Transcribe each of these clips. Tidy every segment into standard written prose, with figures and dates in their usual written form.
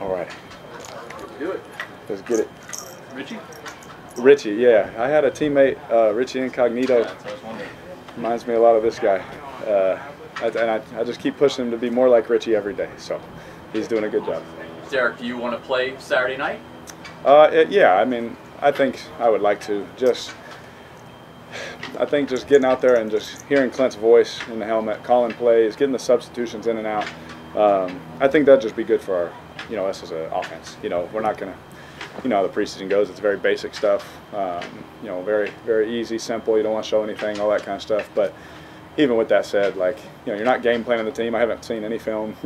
All right. Do it. Let's get it. Richie? Richie, yeah. I had a teammate, Richie Incognito. That's what I was wondering. Reminds me a lot of this guy. I just keep pushing him to be more like Richie every day. So he's doing a good job. Derek, do you want to play Saturday night? Yeah, I mean, I think I would like to. I think just getting out there and just hearing Clint's voice in the helmet, calling plays, getting the substitutions in and out. I think that'd just be good for our, us as an offense. We're not going to, how the preseason goes. It's very basic stuff. Very, very easy, simple. You don't want to show anything, all that kind of stuff. But even with that said, you're not game planning the team. I haven't seen any film,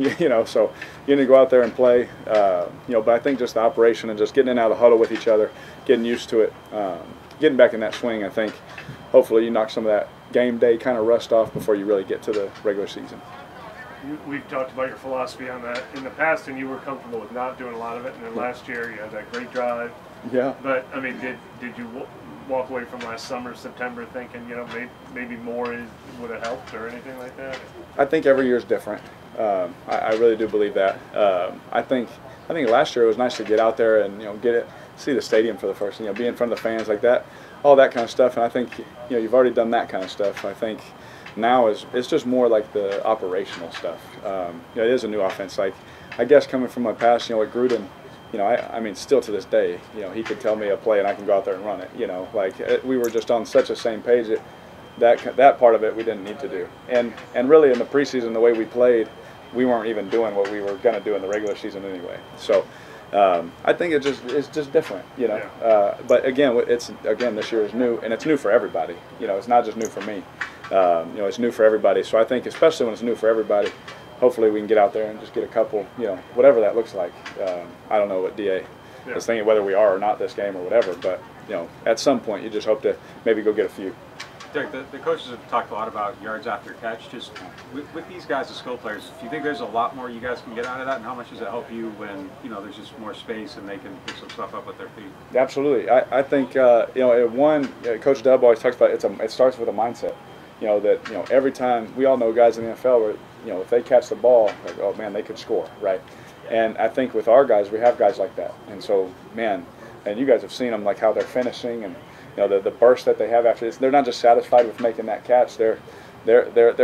so you need to go out there and play. But I think just the operation and just getting in and out of the huddle with each other, getting used to it, getting back in that swing, I think hopefully you knock some of that game day kind of rust off before you really get to the regular season. We've talked about your philosophy on that in the past, and you were comfortable with not doing a lot of it. And then last year you had that great drive. Yeah. But I mean, did you walk away from last summer, September, thinking maybe more would have helped or anything like that? I think every year is different. I really do believe that. I think last year it was nice to get out there and see the stadium for the first, be in front of the fans like that, all that kind of stuff. And I think you've already done that kind of stuff. I think now it's just more like the operational stuff. It is a new offense. Like I guess coming from my past, at Gruden, I mean still to this day, he could tell me a play and I can go out there and run it. We were just on such a same page that part of it we didn't need to do. And really in the preseason, the way we played, we weren't even doing what we were going to do in the regular season anyway. So I think it's just different, But again, this year is new, and it's new for everybody. It's not just new for me. It's new for everybody. So I think especially when it's new for everybody, hopefully we can get out there and just get a couple, whatever that looks like. I don't know what DA is thinking, whether we are or not this game or whatever, but at some point you just hope to maybe go get a few. Derek, the coaches have talked a lot about yards after catch. Just with these guys as skill players, do you think there's a lot more you guys can get out of that, and how much does it help you when there's just more space and they can pick some stuff up with their feet? Absolutely. I think Coach Dub always talks about it starts with a mindset. That every time we all know guys in the NFL where if they catch the ball, like, oh man, they could score, right? And I think with our guys, we have guys like that, and so man, and you guys have seen them, like how they're finishing and the burst that they have after this. They're not just satisfied with making that catch. Their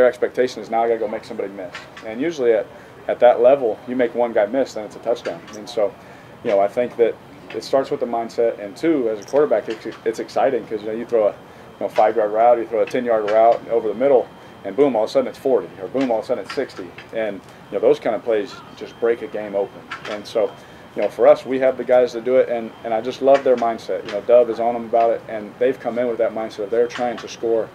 expectation is now I got to go make somebody miss. And usually at that level, you make one guy miss, then it's a touchdown. And so, I think that it starts with the mindset. And two, as a quarterback, it's exciting because you throw a 5-yard route, you throw a 10-yard route over the middle, and boom, all of a sudden it's 40, or boom, all of a sudden it's 60. And those kind of plays just break a game open. And so, for us, we have the guys that do it, and I just love their mindset. Dub is on them about it, and they've come in with that mindset. They're trying to score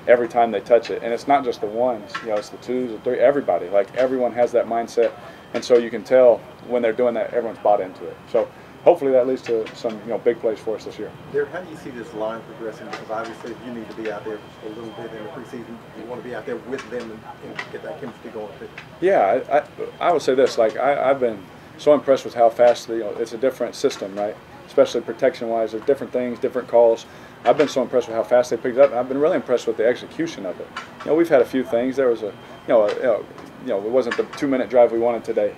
every time they touch it, and it's not just the ones. It's the twos, the three, everybody. Like everyone has that mindset, and so you can tell when they're doing that, everyone's bought into it. So hopefully that leads to some big plays for us this year. Derek, how do you see this line progressing? Because obviously you need to be out there a little bit in the preseason. You want to be out there with them and get that chemistry going too. Yeah, I would say this. I've been so impressed with how fast it's a different system, right? Especially protection-wise, there's different things, different calls. I've been so impressed with how fast they picked it up, and I've been really impressed with the execution of it. We've had a few things. There was it wasn't the 2-minute drive we wanted today.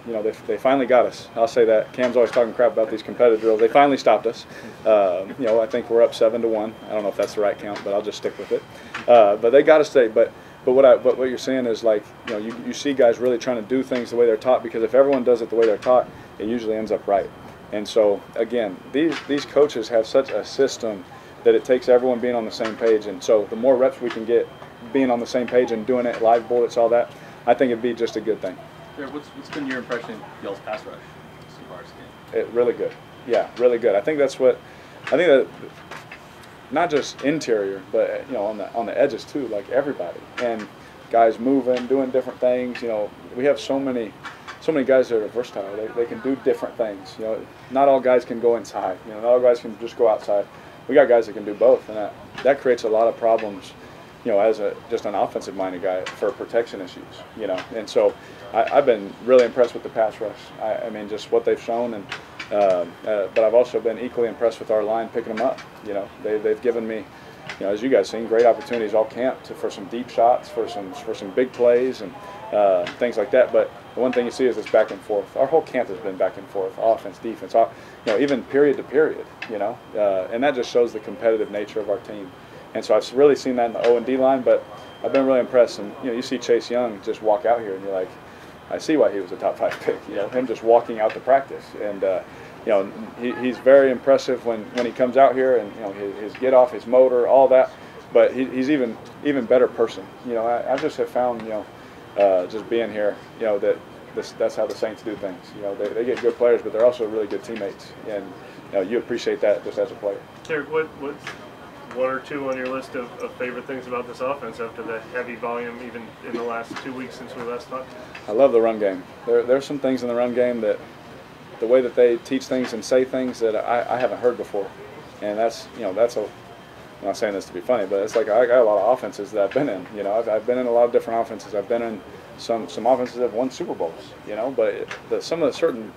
They finally got us. I'll say that. Cam's always talking crap about these competitive drills. They finally stopped us. I think we're up 7-1. I don't know if that's the right count, but I'll just stick with it. But they got us today. But what you're saying is you see guys really trying to do things the way they're taught, because if everyone does it the way they're taught, it usually ends up right. And so again, these coaches have such a system that it takes everyone being on the same page. And so the more reps we can get being on the same page and doing it, live bullets, all that, I think it'd be just a good thing. What's been your impression of Yale's pass rush so far this game? Really good. Yeah, really good. I think that not just interior, but on the edges too, like everybody, and guys moving, doing different things. We have so many guys that are versatile. They can do different things. Not all guys can go inside. Not all guys can just go outside. We got guys that can do both, and that creates a lot of problems. As just an offensive-minded guy for protection issues. And so I've been really impressed with the pass rush. I mean, just what they've shown, and but I've also been equally impressed with our line picking them up. They've given me, as you guys seen, great opportunities all camp for some deep shots, for some big plays and things like that. But the one thing you see is it's back and forth. Our whole camp has been back and forth, offense, defense, even period to period, and that just shows the competitive nature of our team. And so I've really seen that in the O&D line, but I've been really impressed. And you see Chase Young just walk out here, and you're like, I see why he was a top 5 pick. Him just walking out to practice, and he's very impressive when he comes out here, and his get off, his motor, all that. But he's even better person. I just have found just being here, that that's how the Saints do things. They get good players, but they're also really good teammates, and you appreciate that just as a player. Derek, what's one or two on your list of favorite things about this offense after the heavy volume, even in the last 2 weeks since we last talked? I love the run game. There's some things in the run game that the way that they teach things and say things that I haven't heard before, and that's I'm not saying this to be funny, but it's like I got a lot of offenses that I've been in. I've been in a lot of different offenses. I've been in some offenses that have won Super Bowls. But some of the certain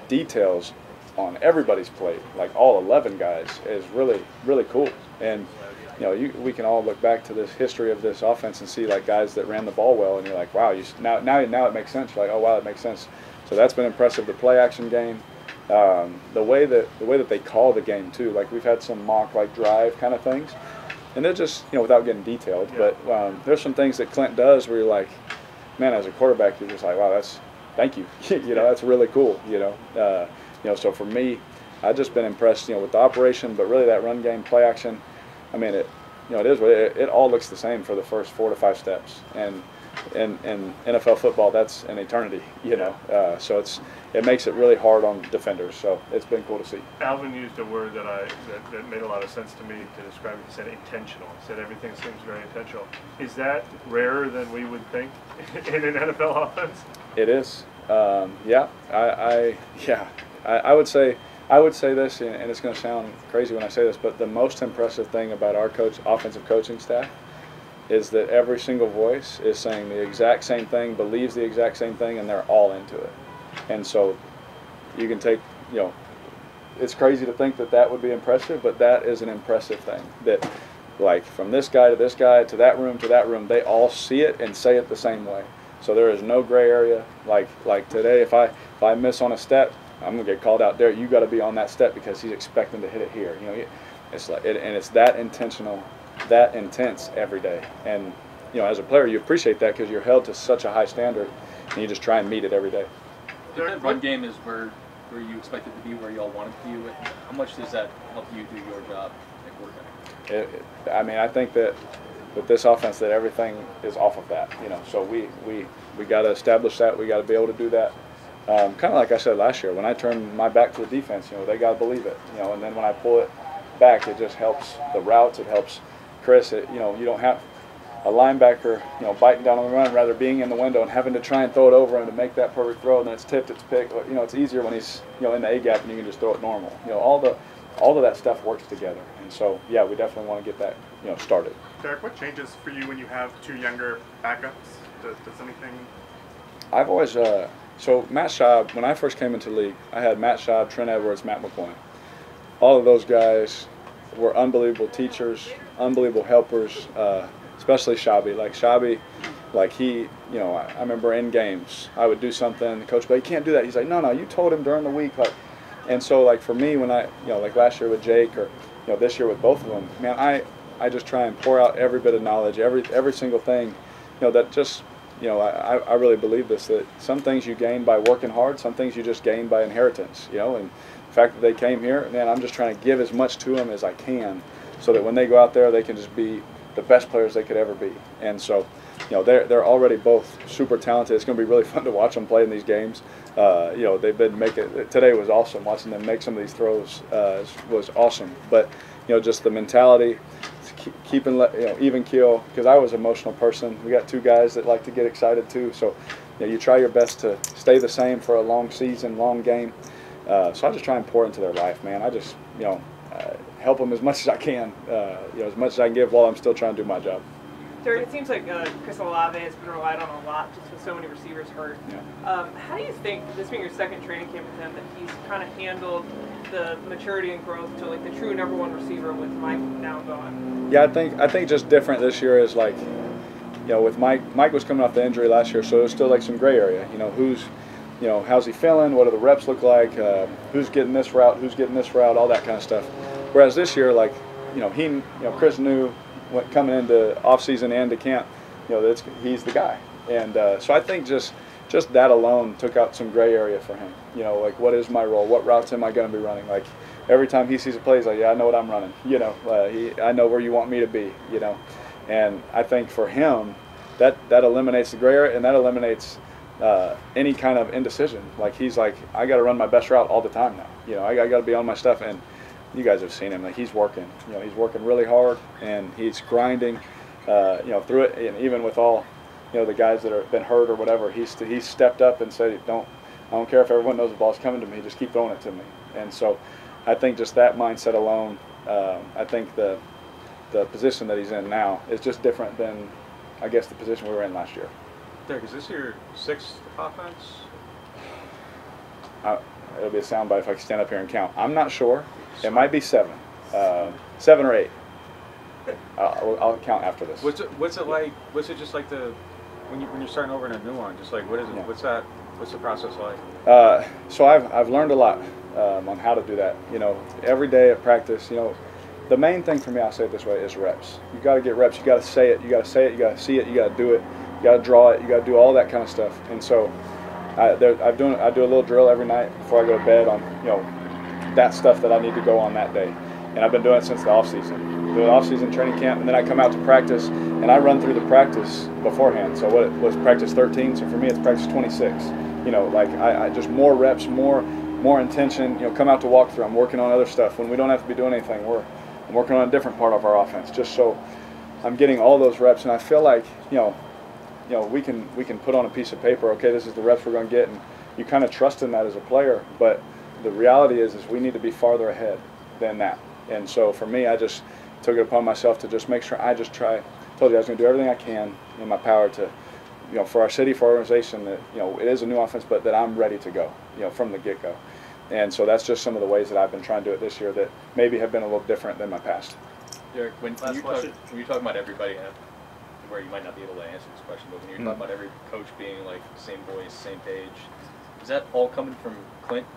details on everybody's plate, like all 11 guys, is really, really cool. And we can all look back to this history of this offense and see like guys that ran the ball well, and you're like, wow, now it makes sense. You're like, oh wow, it makes sense. So that's been impressive. The play action game, the way that they call the game too. Like we've had some mock like drive kind of things, and they're just without getting detailed. Yeah. But there's some things that Clint does where you're like, man, as a quarterback, you're just like, wow, thank you. That's really cool. So for me, I've just been impressed, with the operation, but really that run game, play action. I mean, it all looks the same for the first 4 to 5 steps, and in NFL football, that's an eternity. So it makes it really hard on defenders. So it's been cool to see. Alvin used a word that made a lot of sense to me to describe it. He said intentional. He said everything seems very intentional. Is that rarer than we would think in an NFL offense? It is. I would say this, and it's going to sound crazy when I say this, but the most impressive thing about our offensive coaching staff is that every single voice is saying the exact same thing, believes the exact same thing, and they're all into it. And so you can take, it's crazy to think that would be impressive, but that is an impressive thing. That, like, from this guy to that room, they all see it and say it the same way. So there is no gray area. Like today, if I miss on a step, I'm gonna get called out. Derek, you got to be on that step because he's expecting to hit it here. It's like and it's that intentional, that intense every day. And as a player, you appreciate that because you're held to such a high standard, and you just try and meet it every day. If that run game is where you expect it to be, where you all want it to be, how much does that help you do your job at quarterback? I think that with this offense, that everything is off of that. So we got to establish that. We got to be able to do that. Kind of like I said last year, when I turn my back to the defense, they got to believe it. And then when I pull it back, it just helps the routes. It helps Chris. You don't have a linebacker, biting down on the run, rather being in the window and having to try and throw it over him to make that perfect throw, and then it's tipped, it's picked. It's easier when he's in the A gap and you can just throw it normal. All of that stuff works together, and so we definitely want to get that started. Derek, what changes for you when you have 2 younger backups? Does anything? I've always so Matt Schaub, when I first came into the league, I had Matt Schaub, Trent Edwards, Matt McCoy. All of those guys were unbelievable teachers, unbelievable helpers, especially Schaubby. Like he, I remember in games, I would do something, the coach, but you can't do that. He's like, no, you told him during the week. And so like for me, when I, like last year with Jake or, this year with both of them, man, I just try and pour out every bit of knowledge, every single thing, that just, I really believe this, that some things you gain by working hard, some things you just gain by inheritance, and the fact that they came here, man, I'm just trying to give as much to them as I can so that when they go out there, they can just be the best players they could ever be. And so, they're already both super talented. It's going to be really fun to watch them play in these games. They've been today was awesome. Watching them make some of these throws was awesome. But, just the mentality, keeping even keel, because I was an emotional person. We got 2 guys that like to get excited too, so you try your best to stay the same for a long season, long game. So I just try and pour into their life, man. I just help them as much as I can, as much as I can give while I'm still trying to do my job. Derek, it seems like Chris Olave has been relied on a lot just with so many receivers hurt. Yeah. How do you think, this being your second training camp with him, that he's kind of handled the maturity and growth to like the true #1 receiver with Mike now gone? Yeah, I think just different this year is like with Mike was coming off the injury last year, so there's still like some gray area. How's he feeling? What do the reps look like? Who's getting this route? Who's getting this route? All that kind of stuff. Whereas this year, like, Chris knew coming into off season and to camp, that he's the guy. And so I think just that alone took out some gray area for him. Like, what is my role? What routes am I going to be running? Like, every time he sees a play, he's like, yeah, I know what I'm running. I know where you want me to be. And I think for him, that eliminates the gray area, and that eliminates any kind of indecision. Like, he's like, I got to run my best route all the time now. I got to be on my stuff. And you guys have seen him. Like, he's working. He's working really hard, and he's grinding. Through it, and even with all, the guys that have been hurt or whatever, he's stepped up and said, I don't care if everyone knows the ball's coming to me, just keep throwing it to me. And so, I think just that mindset alone, I think the position that he's in now is just different than, I guess, the position we were in last year. Derek, is this your 6th offense? It'll be a soundbite if I can stand up here and count. I'm not sure. It might be 7, 7 or 8. I'll count after this. What's it like? What's it just like when you're starting over in a new one? Just like, what is it? Yeah. What's the process like? So I've learned a lot on how to do that. Every day at practice. The main thing for me, I'll say it this way, is reps. You got to get reps. You got to say it. You got to say it. You got to see it. You got to do it. You got to draw it. You got to do all that kind of stuff. And so I do a little drill every night before I go to bed on that stuff that I need to go on that day. And I've been doing it since the off season. Do an off-season training camp, and then I come out to practice, and I run through the practice beforehand. So what it was practice 13, so for me it's practice 26. Like I just more reps, more intention. Come out to walk through. I'm working on other stuff when we don't have to be doing anything. I'm working on a different part of our offense, just so I'm getting all those reps, and I feel like we can put on a piece of paper, okay, this is the reps we're going to get, and you kind of trust in that as a player. But the reality is we need to be farther ahead than that. And so for me, I just took it upon myself to just make sure I just told you I was going to do everything I can in my power to, for our city, for our organization, that, it is a new offense, but that I'm ready to go, from the get-go. And so that's just some of the ways that I've been trying to do it this year that maybe have been a little different than my past. Derek, when you're talking about everybody, where you might not be able to answer this question, but when you're talking about every coach being like same voice, same page, is that all coming from Clint?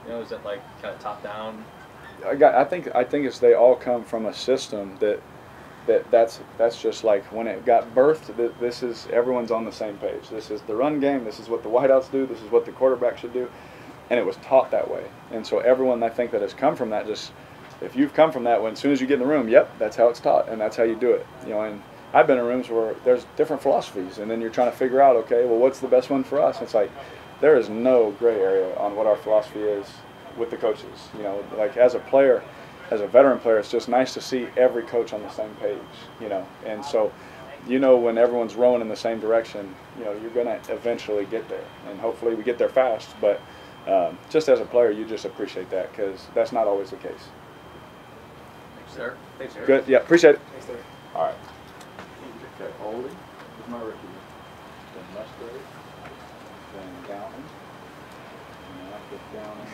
Is that like kind of top down? I think it's they all come from a system that's just like when it got birthed. This is everyone's on the same page. This is the run game. This is what the wideouts do. This is what the quarterback should do, and it was taught that way. And so everyone I think that has come from that, just if you've come from that, when as soon as you get in the room, yep, that's how it's taught, and that's how you do it. And I've been in rooms where there's different philosophies, and then you're trying to figure out, okay, well, what's the best one for us? It's like there is no gray area on what our philosophy is with the coaches. Like as a player, as a veteran player, it's just nice to see every coach on the same page, and so when everyone's rowing in the same direction, you're going to eventually get there, and hopefully we get there fast, but just as a player, you just appreciate that because that's not always the case. Thanks, sir. Thanks, sir. Good, yeah, appreciate it. Thanks, Derek. All right. Okay, Oldie is my rookie. Then Musgrave, then Downey, and I put Downey.